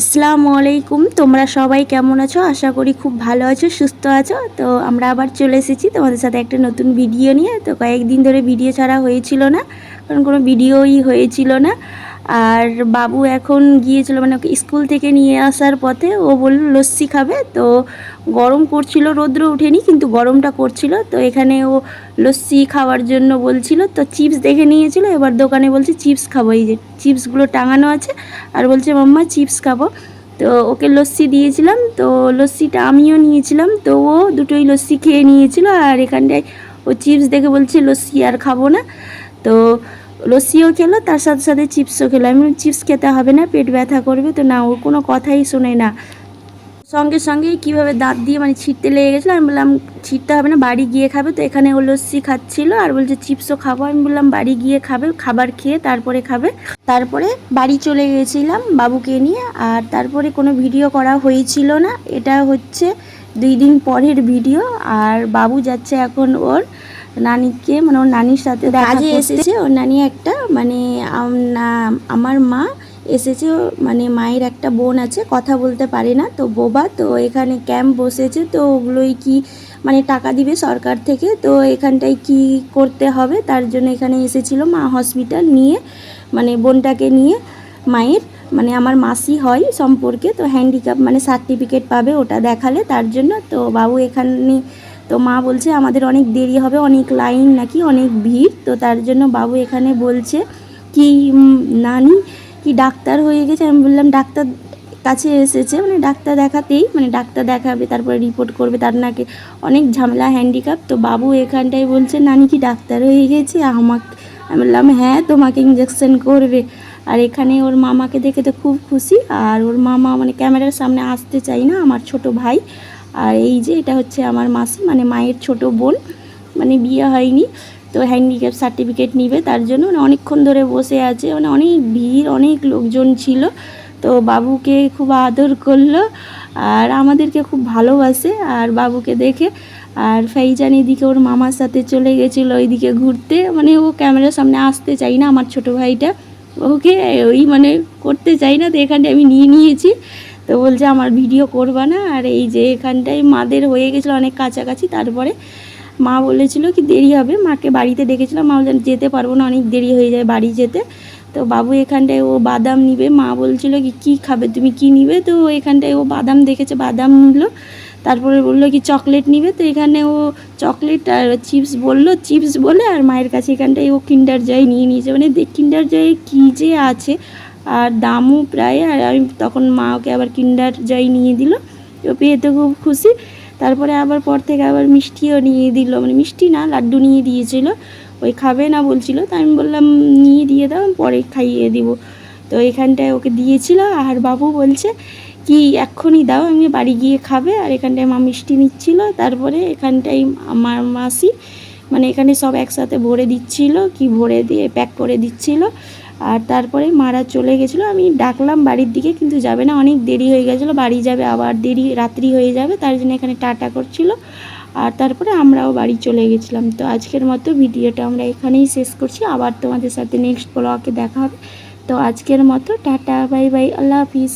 আসসালামু আলাইকুম। তোমরা সবাই কেমন আছো? আশা করি খুব ভালো আছো, সুস্থ আছো। তো আমরা আবার চলে এসেছি তোমাদের সাথে একটা নতুন ভিডিও নিয়ে। তো কয়েকদিন ধরে ভিডিও ছাড়া হয়েছিল না, কারণ কোনো ভিডিওই হয়েছিল না। আর বাবু এখন গিয়েছিল, মানে ওকে স্কুল থেকে নিয়ে আসার পথে ও বলল লস্যি খাবে। তো গরম করছিল, রৌদ্র ওঠেনি কিন্তু গরমটা করছিল। তো এখানে ও লস্যি খাওয়ার জন্য বলছিল, তো চিপস দেখে নিয়েছিল। এবার দোকানে বলছে চিপস খাবো, এই যে চিপসগুলো টাঙানো আছে, আর বলছে মাম্মা চিপস খাবো। তো ওকে লস্যি দিয়েছিলাম, তো লস্যিটা আমিও নিয়েছিলাম। তো ও দুটোই লস্যি খেয়ে নিয়েছিল, আর এখানটায় ও চিপস দেখে বলছে লস্যি আর খাবো না। তো লস্যিও খেলো, তার সাথে সাথে চিপসও খেলো। আমি চিপস খেতে হবে না, পেট ব্যথা করবে। তো না, ও কোনো কথাই শোনে না। সঙ্গে সঙ্গেই কীভাবে দাঁত দিয়ে মানে ছিঁড়তে লেগে গেছিলো। আমি বললাম ছিঁড়তে হবে না, বাড়ি গিয়ে খাবে। তো এখানে ও লস্যি খাচ্ছিলো আর বলছে চিপসও খাবো। আমি বললাম বাড়ি গিয়ে খাবে, খাবার খেয়ে তারপরে খাবে। তারপরে বাড়ি চলে গেছিলাম বাবুকে নিয়ে। আর তারপরে কোনো ভিডিও করা হয়েছিল না। এটা হচ্ছে 2 দিন পরের ভিডিও। আর বাবু যাচ্ছে এখন ওর নানিকে, মানে ওর নানির সাথে কাজে এসেছে। ওর নানি একটা মানে আমার মা এসেছে, মানে মায়ের একটা বোন আছে, কথা বলতে পারে না, তো বোবা। তো এখানে ক্যাম্প বসেছে, তো ওগুলোই কি মানে টাকা দিবে সরকার থেকে। তো এখানটায় কি করতে হবে তার জন্য এখানে এসেছিল মা হসপিটাল নিয়ে, মানে বোনটাকে নিয়ে। মায়ের মানে আমার মাসি হয় সম্পর্কে, তো হ্যান্ডিক্যাপ মানে সার্টিফিকেট পাবে ওটা দেখালে, তার জন্য। তো বাবু এখানে, তো মা বলছে আমাদের অনেক দেরি হবে, অনেক লাইন নাকি, অনেক ভিড়। তো তার জন্য বাবু এখানে বলছে কি নানি কি ডাক্তার হয়ে গেছে। আমি বললাম ডাক্তার কাছে এসেছে, মানে ডাক্তার দেখাতেই, মানে ডাক্তার দেখাবে, তারপরে রিপোর্ট করবে, তার নাকি অনেক ঝামেলা, হ্যান্ডিক্যাপ। তো বাবু এখানটায় বলছে নানি কি ডাক্তার হয়ে গেছে আমাকে। আমি বললাম হ্যাঁ, তোমাকে ইঞ্জেকশন করবে। আর এখানে ওর মামাকে দেখে তো খুব খুশি। আর ওর মামা মানে ক্যামেরার সামনে আসতে চাই না, আমার ছোট ভাই। আর এই যে এটা হচ্ছে আমার মাসি, মানে মায়ের ছোট বোন, মানে বিয়ে হয়নি। তো হ্যান্ডিক্যাপ সার্টিফিকেট নিবে, তার জন্য মানে অনেকক্ষণ ধরে বসে আছে, মানে অনেক ভিড়, অনেক লোকজন ছিল। তো বাবুকে খুব আদর করলো আর আমাদেরকে খুব ভালোবাসে। আর বাবুকে দেখে আর ফাইজান এদিকে ওর মামার সাথে চলে গেছিলো ওইদিকে ঘুরতে, মানে ও ক্যামেরার সামনে আসতে চাই না আমার ছোটো ভাইটা, ওকে ওই মানে করতে চাই না। তো এখানটায় আমি নিয়ে নিয়েছি, তো বলছে আমার ভিডিও করবা না। আর এই যে এখানটায় মাদের হয়ে গেছিলো অনেক কাছাকাছি। তারপরে মা বলেছিল কি দেরি হবে, মাকে বাড়িতে ডেকেছিলাম, মা বললেন যেতে পারবো না, অনেক দেরি হয়ে যায় বাড়ি যেতে। তো বাবু এখানটায় ও বাদাম নিবে, মা বলছিল কি কী খাবে তুমি, কী নিবে। তো এখানটায় ও বাদাম দেখেছে, বাদাম নিল। তারপরে বললো কি চকলেট নিবে। তো এখানে ও চকলেট আর চিপস বললো, চিপস বলে আর মায়ের কাছে এখানটায় ও কিন্ডার জয় নিয়ে নিয়েছে। মানে কিন্ডার জয়ে কী যে আছে, আর দামও প্রায়। আর আমি তখন মা ওকে আবার কিন্ডার জয় নিয়ে দিল, ও পেয়ে তো খুব খুশি। তারপরে আবার পর থেকে আবার মিষ্টিও নিয়ে দিল, মানে মিষ্টি না, লাড্ডু নিয়ে দিয়েছিল। ওই খাবে না বলছিল, তো আমি বললাম নিয়ে দিয়ে দাও, পরে খাইয়ে দিব। তো এখানটায় ওকে দিয়েছিল। আর বাবু বলছে কি এক্ষুনি দাও, আমি বাড়ি গিয়ে খাবে। আর এখানটায় মা মিষ্টি নিচ্ছিল। তারপরে এখানটায় আমার মাসি মানে এখানে সব একসাথে ভরে দিচ্ছিল, কি ভরে দিয়ে প্যাক করে দিচ্ছিল। আর তারপরে মারা চলে গেছিলো, আমি ডাকলাম বাড়ির দিকে, কিন্তু যাবে না, অনেক দেরি হয়ে গেছিলো, বাড়ি যাবে আবার দেরি, রাত্রি হয়ে যাবে, তার জন্য এখানে টাটা করছিল। আর তারপরে আমরাও বাড়ি চলে গেছিলাম। তো আজকের মতো ভিডিওটা আমরা এখানেই শেষ করছি, আবার তোমাদের সাথে নেক্সট ব্লগে দেখা হবে। তো আজকের মতো টাটা, বাই বাই, আল্লাহ হাফিজ।